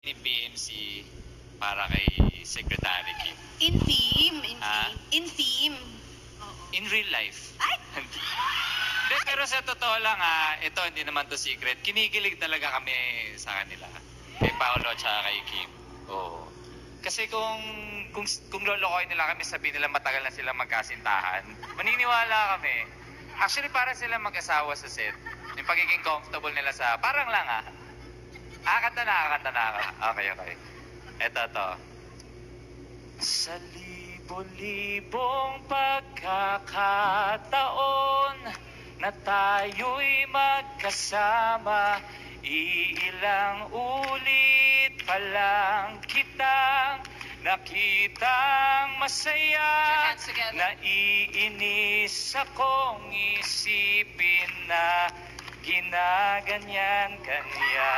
ni BMC para kay Secretary Kim? In theme, Ah? in theme. Oo. In real life. Ay! Hindi, pero sa totoo lang ito hindi naman to secret. Kinikilig talaga kami sa kanila. Kay Paolo at kay Kim. Oo. Kasi kung lolokohin nila kami, sabihin nila matagal na sila magkasintahan, maniniwala kami. Actually, para sila mag-asawa sa set. Yung pagiging comfortable nila sa, parang lang kanta na. Okay. Ito to. Sa libo-libong pagkakataon na tayo'y magkasama, iilang ulit pa lang kitang nakitang masaya. Hands together. Naiinis akong isipin na ginaganyan kanya.